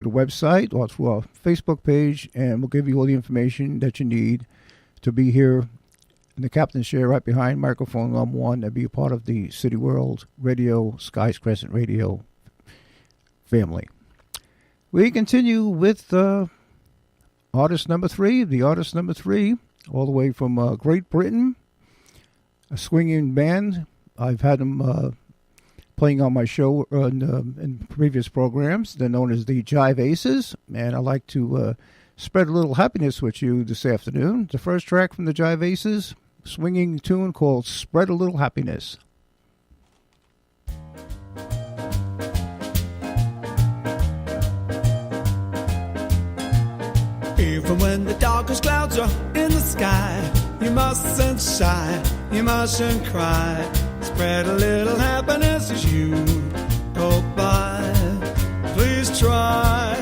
the website or through our Facebook page, and we'll give you all the information that you need to be here in the captain's chair right behind microphone number 1 and be a part of the City World Radio, Skies Crescent Radio family. We continue with artist number 3, the artist number 3, all the way from Great Britain, a swinging band. I've had them playing on my show in previous programs. They're known as the Jive Aces, and I'd like to spread a little happiness with you this afternoon. The first track from the Jive Aces, swinging tune called Spread a Little Happiness. Even when the darkest clouds are in the sky, you mustn't sigh, you mustn't cry. Spread a little happiness as you go by. Please try.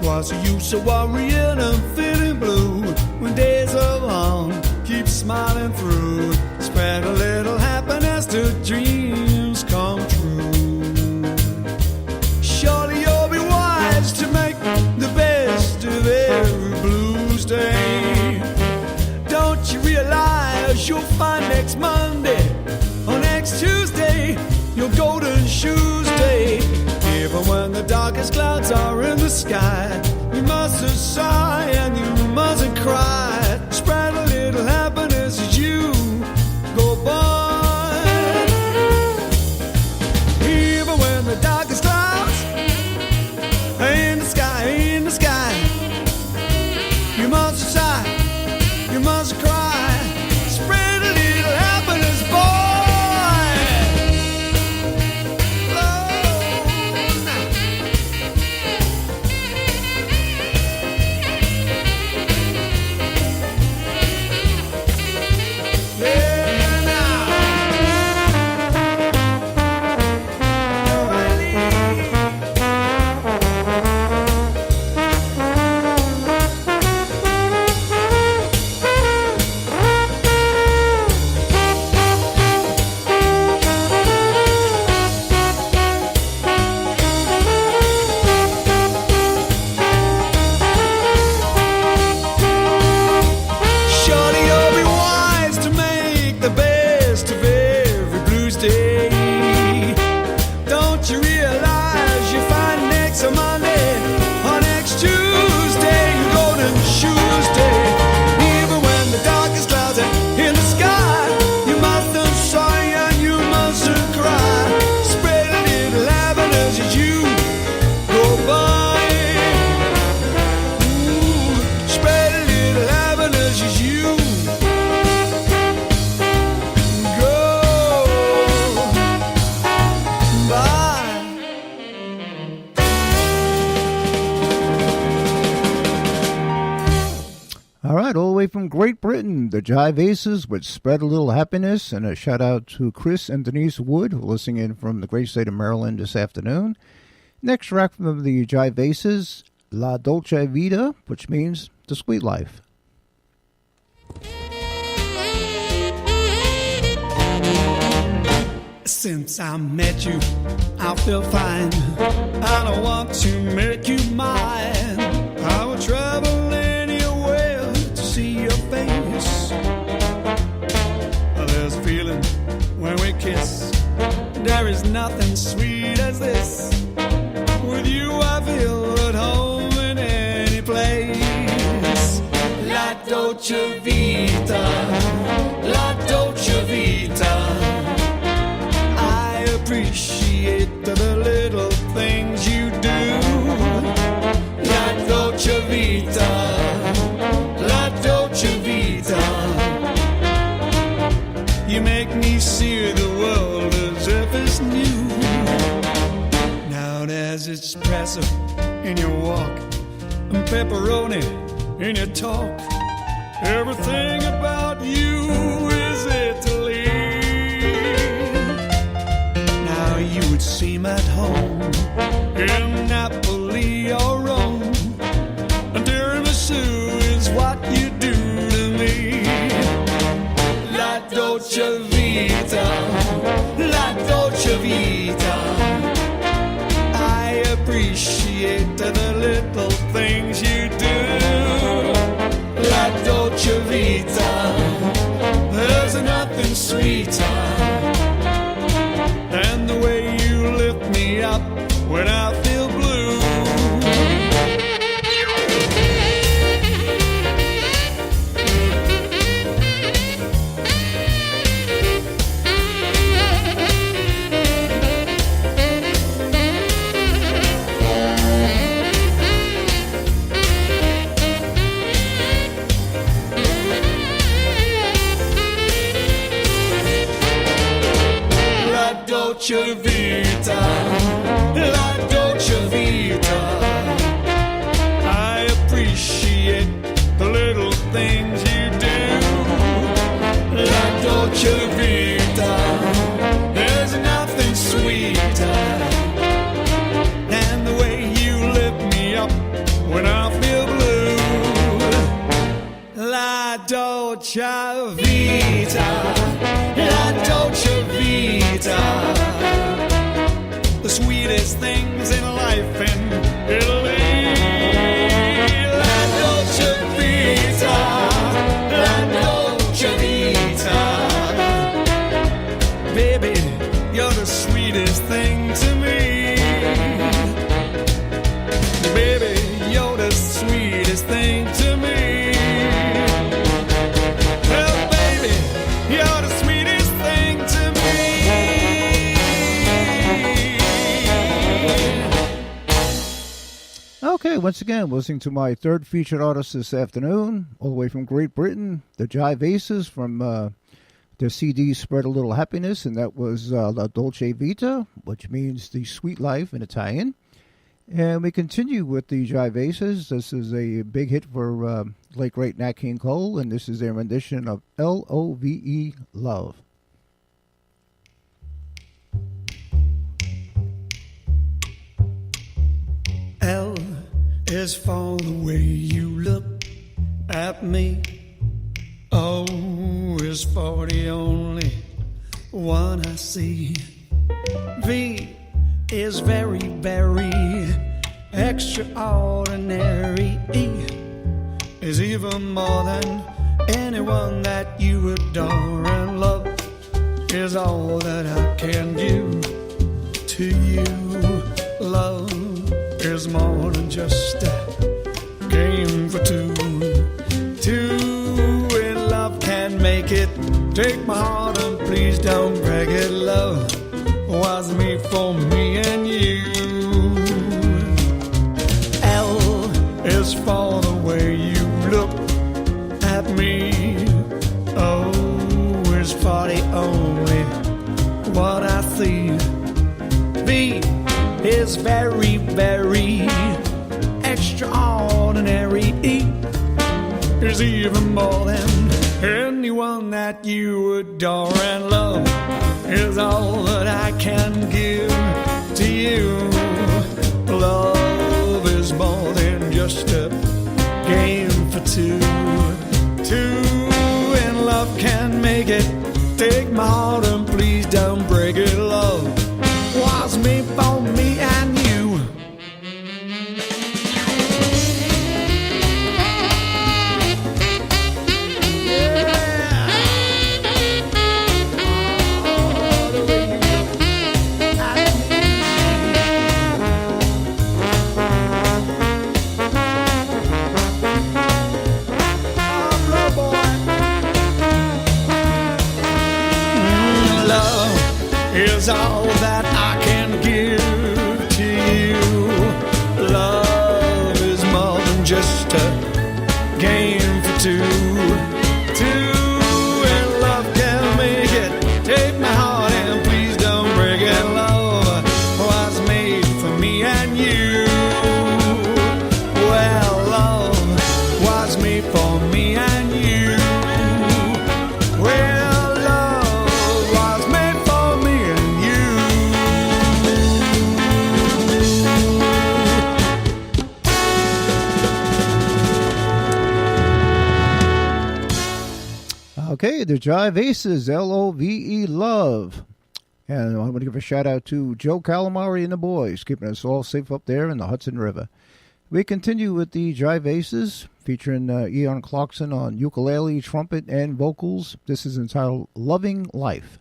What's the use of worrying and feeling blue when days are long? Keep smiling through. Spread a little happiness till dreams come true. Surely you'll be wise to make the best of every blues day. Don't you realize you'll find next Monday or next Tuesday your golden shoes day? Even when the darkest clouds are in the sky, you mustn't sigh and you mustn't cry. Spread a little happiness as you go by. Even when the darkest clouds are in the sky, you mustn't sigh, you mustn't cry. Spread a little happiness, boy. From Great Britain, the Jive Aces would Spread a Little Happiness, and a shout out to Chris and Denise Wood, who are listening in from the great state of Maryland this afternoon. Next track from the Jive Aces, La Dolce Vita, which means the sweet life. Since I met you, I feel fine. I don't want to make you mine. I will travel anywhere to see your face. There's a feeling when we kiss. There is nothing sweet as this. With you I feel at home in any place. La Dolce Vita, La Dolce Vita. Appreciate the little things you do. La Dolce Vita, La Dolce Vita. You make me see the world as if it's new. Now there's espresso in your walk and pepperoni in your talk. Everything about you is Italy. You would seem at home in Napoli or Rome. And tiramisu is what you do to me. La Dolce Vita, La Dolce Vita. I appreciate the little things you do. Like Dolce Vita, there's nothing sweeter than the way you lift me up when I feel blue. Dolce Vita, la Dolce Vita. I appreciate the little things you do. La Dolce Vita, there's nothing sweeter than the way you lift me up when I feel blue. La Dolce Vita, la Dolce Vita. The sweetest things in life in Italy. La Dolce Vita, la Dolce Vita. Baby, you're the sweetest thing to me. Baby, you're the sweetest thing to me. Well, baby, you're the sweetest thing to me. Okay, once again, listening to my third featured artist this afternoon, all the way from Great Britain, the Jive Aces from their CD Spread a Little Happiness, and that was La Dolce Vita, which means the sweet life in Italian. And we continue with the Jive Aces. This is a big hit for late great Nat King Cole, and this is their rendition of Love, Love. L is for the way you look at me. O is for the only one I see. V is very, very extraordinary. E is even more than anyone that you adore. And love is all that I can do to you. Love is more than just a game for two. Two in love can make it. Take my heart and please don't break it. Love was made for me and you. L is for the way you look at me. O is for the only what I see. V is very, very extraordinary. E is even more than anyone that you adore. And love is all that I can give to you. Love is more than just a game for two. Two in love can make it. Take my heart and please don't break it. Love was made for me and you. Is all that I can give to you. Love is more than just a game for two. Two and love can make it. Take my heart and please don't break it. Love was made for me and you. Well, love was made for me and you. Well, Okay, the Jive Aces, Love, Love. And I want to give a shout out to Joe Calamari and the boys, keeping us all safe up there in the Hudson River. We continue with the Jive Aces, featuring Eon Clarkson on ukulele, trumpet, and vocals. This is entitled Loving Life.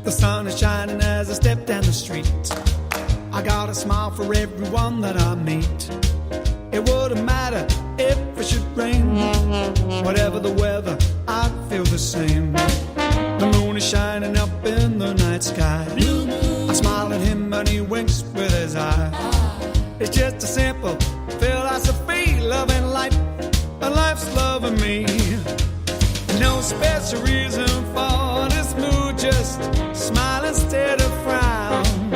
The sun is shining as I step down the street. I got a smile for everyone that I meet. It wouldn't matter if it should rain. Whatever the weather, I'd feel the same. The moon is shining up in the night sky. I smile at him and he winks with his eye. It's just a simple philosophy, loving life, and life's loving me. No special reason for this mood, just smile instead of frown.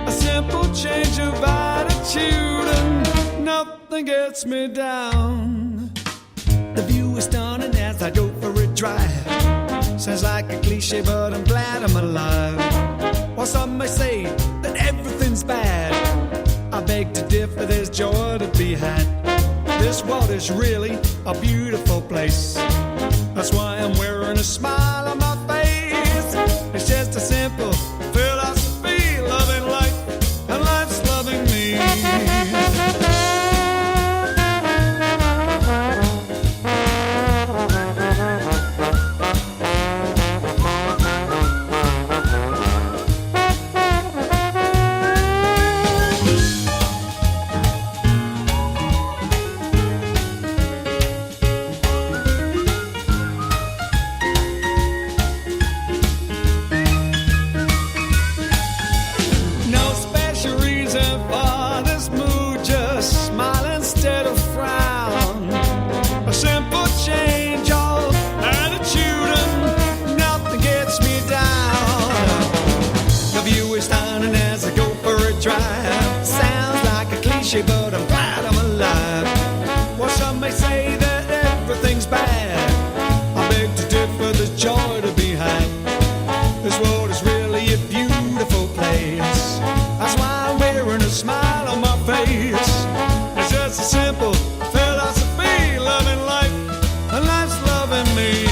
A simple change of attitude and nothing gets me down. The view is stunning as I go for a drive. Sounds like a cliche, but I'm glad I'm alive. While some may say that everything's bad, I beg to differ, there's joy to be had. This world is really a beautiful place. That's why I'm wearing a smile on my face. It's just a simple philosophy, loving life, and life's loving me. But I'm glad I'm alive. Well, some may say that everything's bad. I beg to differ, there's joy to be had. This world is really a beautiful place. That's why I'm wearing a smile on my face. It's just a simple philosophy, loving life, and life's loving me.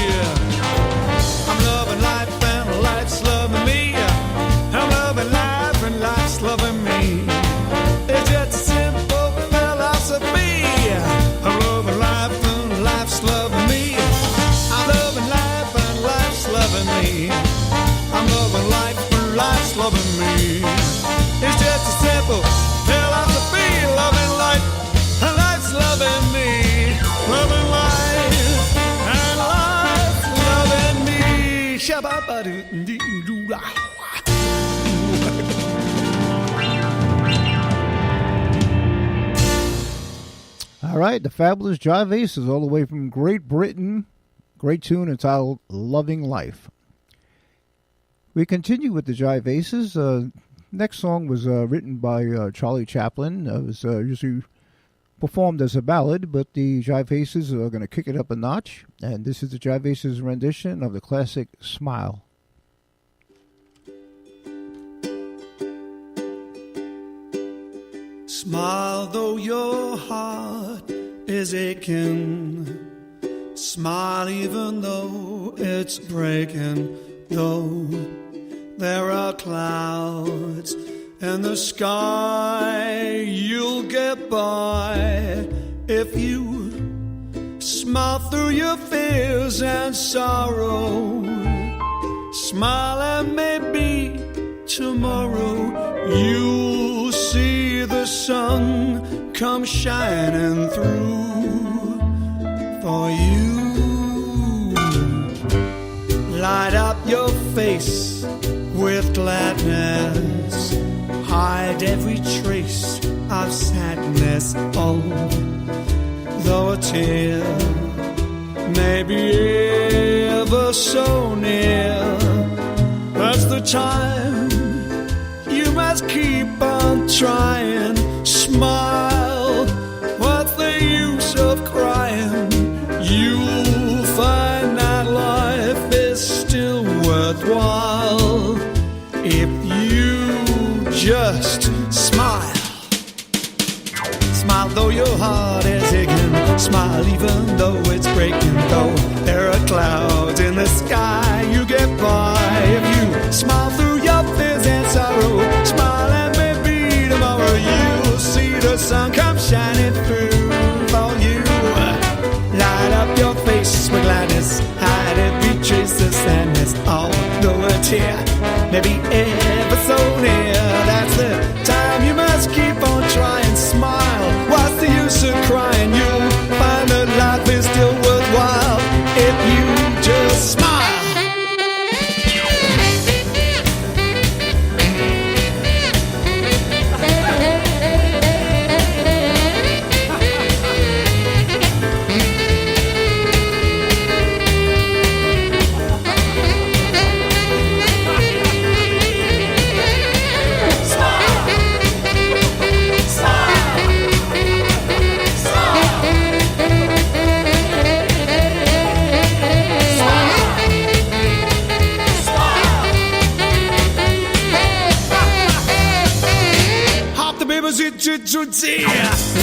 I'm loving life and life's loving me. I'm loving life and life's loving me. It's just a simple philosophy. I'm loving life and life's loving me. I'm loving life and life's loving me. I'm loving life and life's loving me. It's just a simple philosophy. Loving life and life's loving me. Loving life and life's loving me. Shabba-ba-doo-doo-doo-dah. All right, the fabulous Jive Aces, all the way from Great Britain. Great tune entitled Loving Life. We continue with the Jive Aces. Next song was written by Charlie Chaplin. It was usually performed as a ballad, but the Jive Aces are going to kick it up a notch. And this is the Jive Aces rendition of the classic Smile. Smile though your heart is aching. Smile even though it's breaking. Though there are clouds in the sky, you'll get by if you smile through your fears and sorrow. Smile and maybe tomorrow you'll see the sun come shining through for you. Light up your face with gladness, hide every trace of sadness. Oh, though a tear may be ever so near, that's the time you must keep on trying. Smile, what's the use of crying? You'll find that life is still worthwhile if you just smile. Smile though your hard as he can smile even though it's breaking. Though there are clouds in the sky, you get by if you smile through your fears and sorrow. Smile and maybe tomorrow you'll see the sun come shining through for you. Light up your face with gladness, hide every trace of sadness. Although a tear may be ever so near, that's the time you must keep on trying. Smile, what's the use of crying? You'll find that life is still worthwhile if you just smile.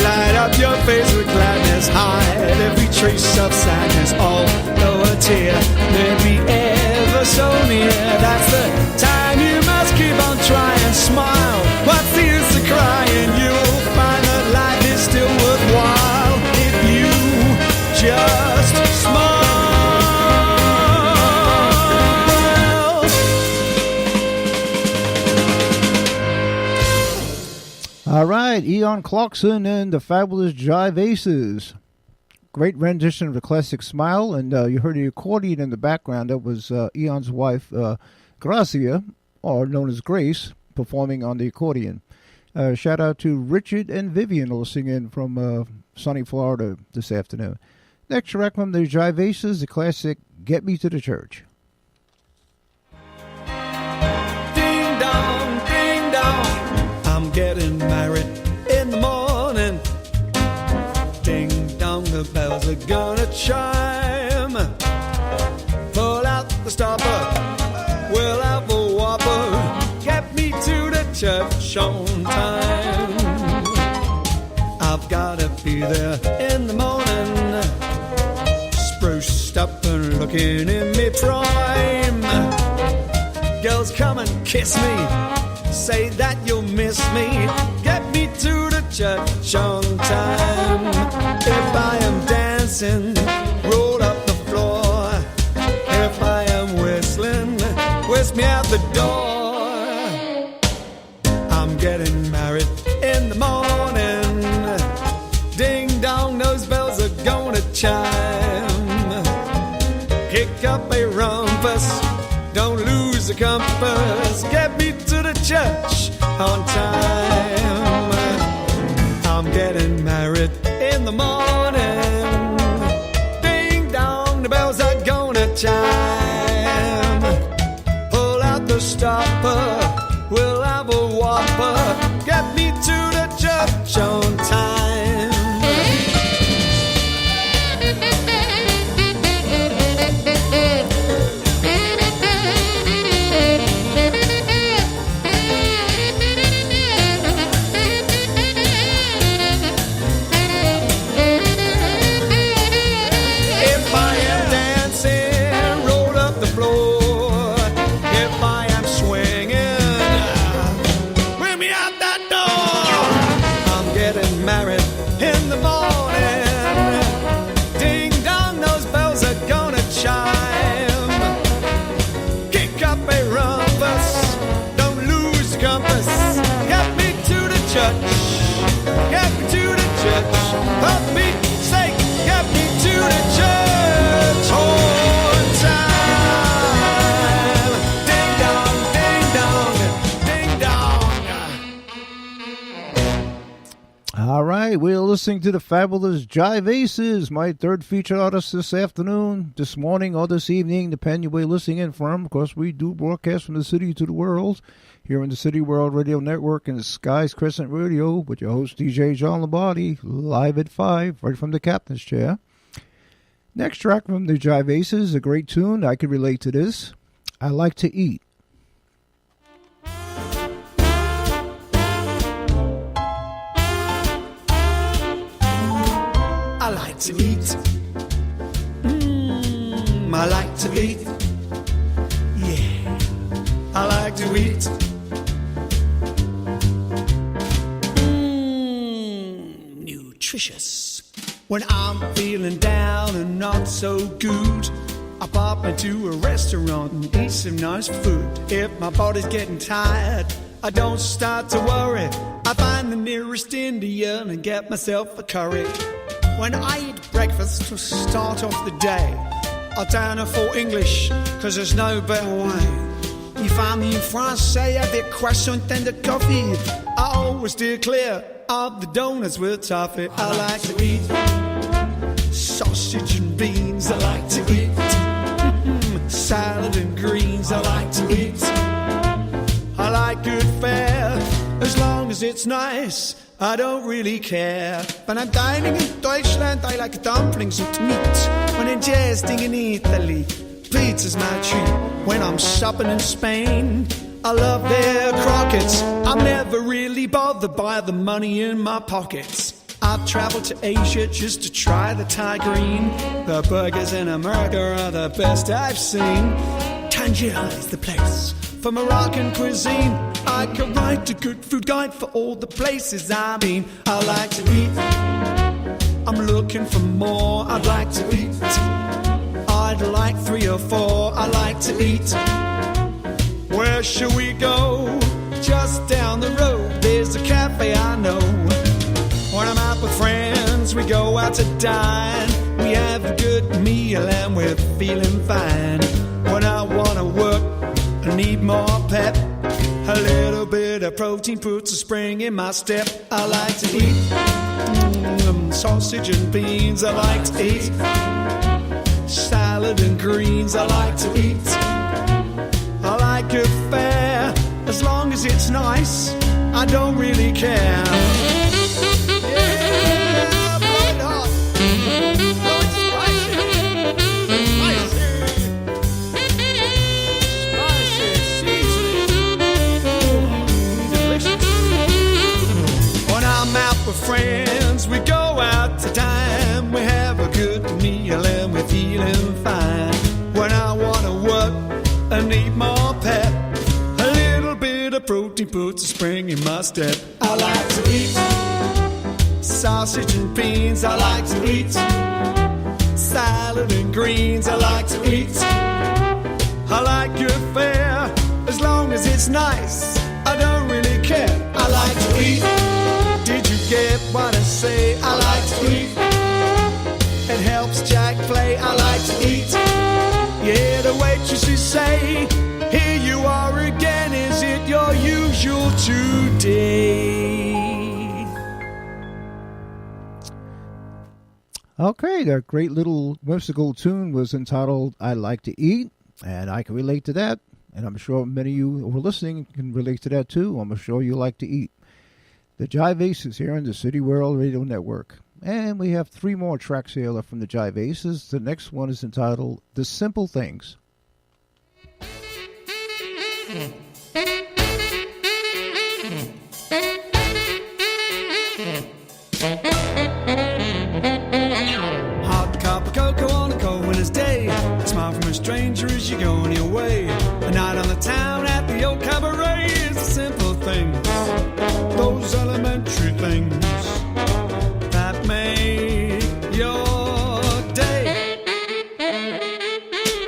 Light up your face with gladness, hide every trace of sadness. Although a tear may be ever so near, that's the time you must keep on trying. Smile, what's the use of crying? You'll find that life is still worthwhile if you just smile. All right, Eon Clarkson and the Fabulous Jive Aces. Great rendition of the classic Smile, and you heard the accordion in the background. That was Eon's wife, Gracia, or known as Grace, performing on the accordion. Shout out to Richard and Vivian listening in from sunny Florida this afternoon. Next track from the Jive Aces, the classic Get Me to the Church. Ding dong, ding dong, I'm getting married in the morning. Ding dong, the bells are gonna chime. Pull out the stopper, we'll have a whopper. Get me to the church on time. I've gotta be there in the morning, spruced up and looking in me prime. Girls, come and kiss me, say that you'll miss me. Get me to the church on time. If I am dancing, roll up the floor. If I am whistling, whisk me out the door. I'm getting married in the morning. Ding dong, those bells are gonna chime. Kick up a rumpus, don't lose the compass. Get me to the church on time. I'm getting married in the morning. Ding dong, the bells are gonna chime. Pull out the stopper, we'll have a whopper. Get me to the church on time. All right, we're listening to the Fabulous Jive Aces, my third featured artist this afternoon, this morning, or this evening, depending where you're listening in from. Of course, we do broadcast from the city to the world, here on the City World Radio Network and Skies Crescent Radio, with your host, DJ John Lombardi, live at 5, right from the captain's chair. Next track from the Jive Aces, a great tune. I can relate to this. I Like to Eat. like to eat. I like to eat. Yeah, I like to eat. Nutritious. When I'm feeling down and not so good, I pop into a restaurant and eat some nice food. If my body's getting tired, I don't start to worry. I find the nearest Indian and get myself a curry. When I eat breakfast to start off the day, I turn her for English, cause there's no better way. If I'm in Francais avec croissant and the coffee, I always steer clear of the donuts with toffee. I like to eat sausage and beans. I like to eat salad and greens. I like to eat. I like good fare, as long as it's nice. I don't really care. When I'm dining in Deutschland, I like dumplings and meat. When I'm jesting in Italy, pizza's my treat. When I'm shopping in Spain, I love their croquettes. I'm never really bothered by the money in my pockets. I've traveled to Asia just to try the Thai green. The burgers in America are the best I've seen. Tangier is the place for Moroccan cuisine. I can write a good food guide for all the places I've been. I like to eat. I'm looking for more. I'd like to eat. I'd like 3 or 4. I like to eat. Where should we go? Just down the road, there's a cafe I know. When I'm out with friends, we go out to dine. We have a good meal and we're feeling fine. When I wanna work, I need more pep. A little bit of protein puts a spring in my step. I like to eat sausage and beans. I like to eat salad and greens. I like to eat. I like good fare, as long as it's nice. I don't really care. Yeah, blow it hot, blow it spicy, seasoning, delicious. When I'm out with friends, we go out to dine. We have a good meal and we're feeling fine. When I wanna work, I need more pep. A little bit of protein puts a spring in my step. I like to eat sausage and beans. I like to eat salad and greens. I like to eat. I like good fare, as long as it's nice. I don't really care. I like to eat. Did you get what I say? I like to eat. It helps Jack play. I like to eat. Yeah, the waitresses say, here you are again, is it your usual today? Okay, that great little whimsical tune was entitled I Like to Eat, and I can relate to that, and I'm sure many of you who are listening can relate to that too. I'm sure you like to eat. The Jive Aces here on the City World Radio Network. And we have 3 more tracks here from the Jive Aces. The next one is entitled The Simple Things. Hot cup of cocoa on a cold winter's day. A smile from a stranger as you go on your way. A night on the town at the old cabaret. It's the simple things, those elementary things that make your day.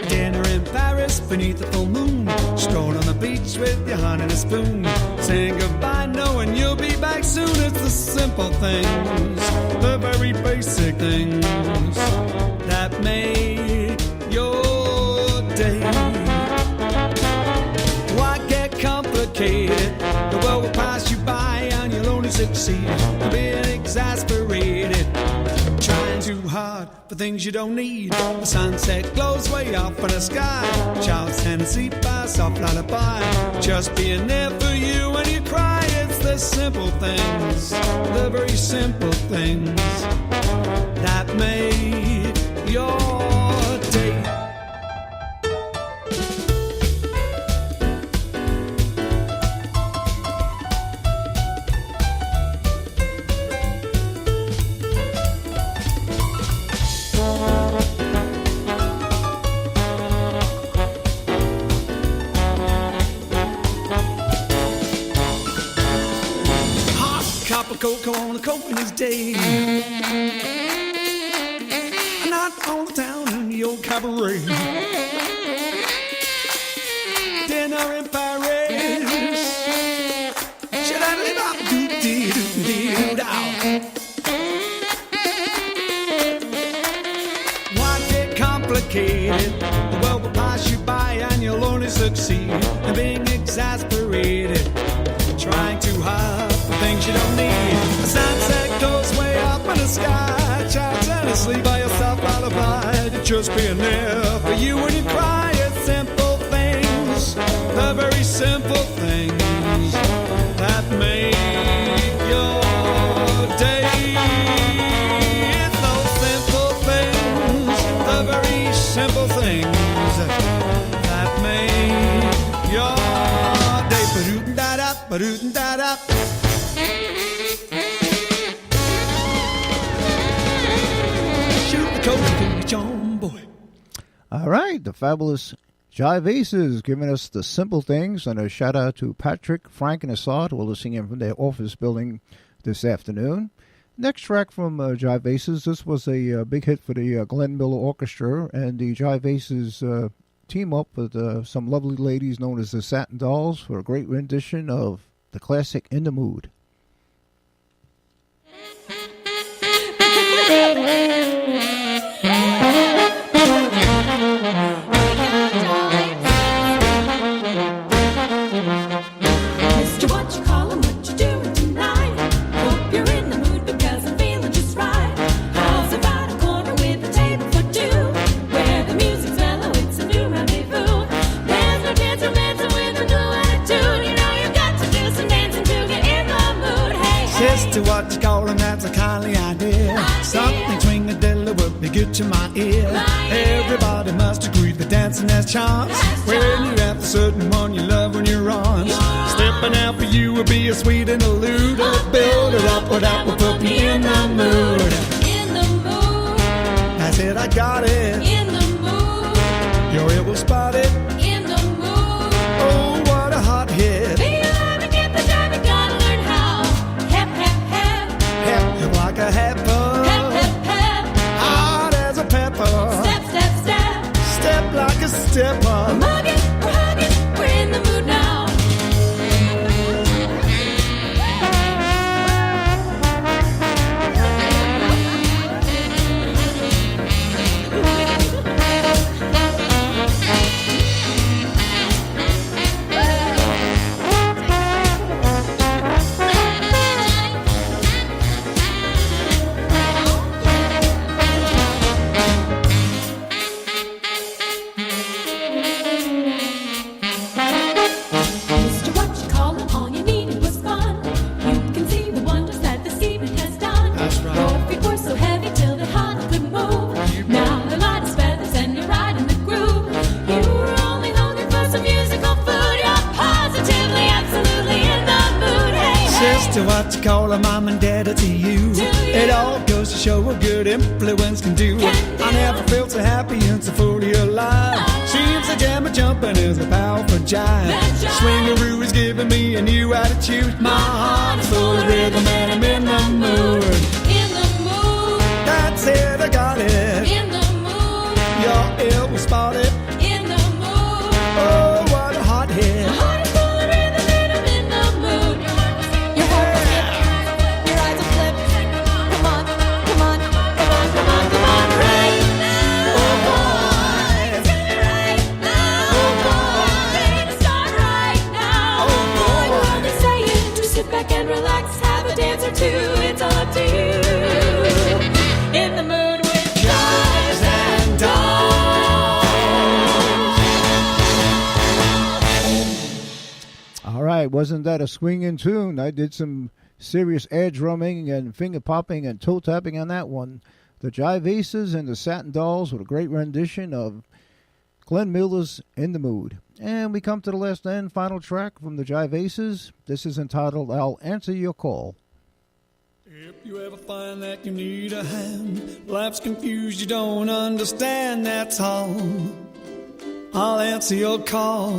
Dinner in Paris beneath the full moon. Stroll on the beach with your hand in a spoon. Saying goodbye knowing you'll be back soon. It's the simple things, the very basic things that make your day. Why get complicated? The world will pass you by and you'll only succeed being exasperated, trying too hard for things you don't need. The sunset glows way up in the sky. Child's tendency by soft lullaby. Just being there for you when you cry. It's the simple things, the very simple things that make your day. coke in his day. Not on the town in the old cabaret. Dinner in Paris. Why get complicated? The world will pass you by and you'll only succeed in being exasperated, trying too hard for things you don't need. The sunset goes way up in the sky. Try to sleep by yourself lullaby. Just being there for you when you cry. It's simple things, the very simple things that make your day. It's those simple things, the very simple things that make your day. Ba-doot-da-da, ba-doot-da-da. Shoot the coach to your John boy. All right, the fabulous Jive Aces giving us the simple things, and a shout out to Patrick, Frank, and Assad who are listening in from their office building this afternoon. Next track from Jive Aces. This was a big hit for the Glenn Miller Orchestra, and the Jive Aces team up with some lovely ladies known as the Satin Dolls for a great rendition of the classic In the Mood. To what you call and that's a kindly idea. Something swing-a-diddly would be good to my ear. Everybody must agree that dancing has charms. When you have a certain one you love when you're on. Stepping out for you will be a sweet interlude. Build it up, but that will put me in the mood. In the mood. That's it, I got it. In the mood. Your ear will spot it. In the mood. Oh, what a hot hit. Be alive and get the drive, you gotta learn how. Hep, hep, hep. Hep like a heifer. Hep, hep, hep. Hot as a pepper. Step, step, step. Step like a stepper. We're mugging, we're hugging, we're in the mood now. To what you call a mom and daddy to you. It all goes to show what good influence can do. I never felt so happy and so fully alive. Seems the jam of jumping is a powerful jive. Swingaroo is giving me a new attitude. My heart is full of rhythm and I'm in the mood. In the mood. That's it, I got it. In the mood. Your ear was spotted. In the mood. Oh, what a hot hit. My heart is full of rhythm and I'm in the mood. Your heart will skip, your eyes will flip. Come on, come on, come on, come on, come on, right now. Oh boy. It's gonna be right now. Oh boy. Ready to start right now. Oh boy. We're only saying to sit back and relax, have a dance or two. It's all up to you. In the mood with Jive and All right, wasn't that a swinging tune? I did some serious air drumming and finger popping and toe tapping on that one. The Jive Aces and the Satin Dolls with a great rendition of Glenn Miller's In the Mood. And we come to the last and final track from the Jive Aces. This is entitled I'll Answer Your Call. If you ever find that you need a hand, life's confused, you don't understand, that's all. I'll answer your call.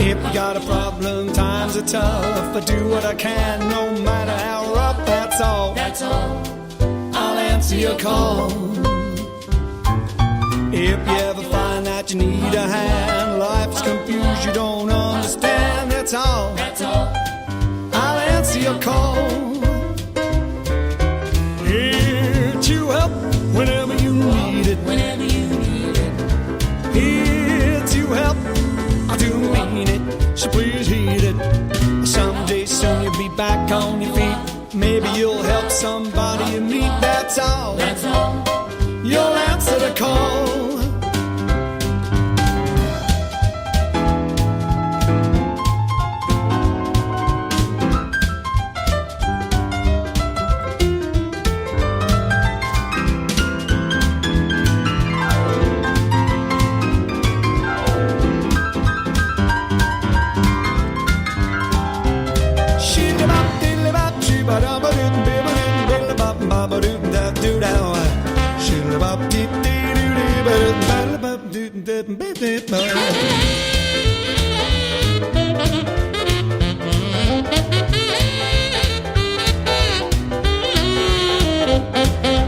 If you got a problem, times are tough. I do what I can, no matter how rough. That's all. That's all. I'll answer your call. If you ever find that you need a hand, life's confused, you don't understand. That's all. That's all. I'll answer your call. Here to help whenever you need it. Whenever you need it. Here to help. I do mean it, so please heed it. Someday soon you'll be back on your feet. Maybe you'll help somebody you meet. That's all. That's all. You'll answer the call.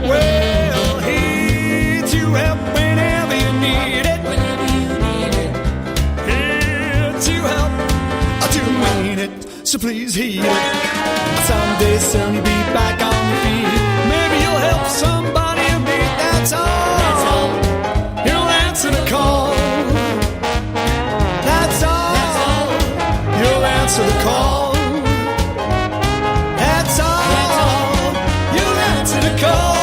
Well, here to help whenever you need it. Whenever you need it. Here to help, I do mean it, so please heed it. Someday soon you'll be back on your feet. Maybe you'll help somebody you meet. That's all. That's all. You'll answer the call. That's all. That's all. You'll answer the call. That's all. That's all. You'll answer the call.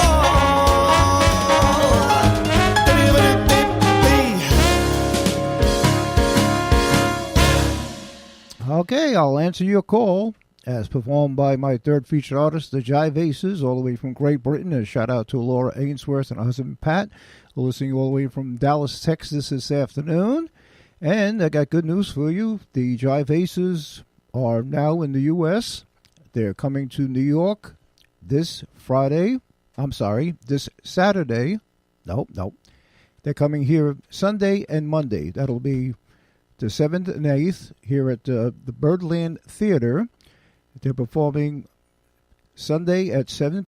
Okay, I'll answer your call. As performed by my third featured artist, the Jive Aces, all the way from Great Britain. A shout out to Laura Ainsworth and her husband Pat, listening all the way from Dallas, Texas this afternoon. And I got good news for you. The Jive Aces are now in the U.S. They're coming to New York this Saturday. Nope. They're coming here Sunday and Monday. That'll be the 7th and 8th here at the Birdland Theater. They're performing Sunday at 7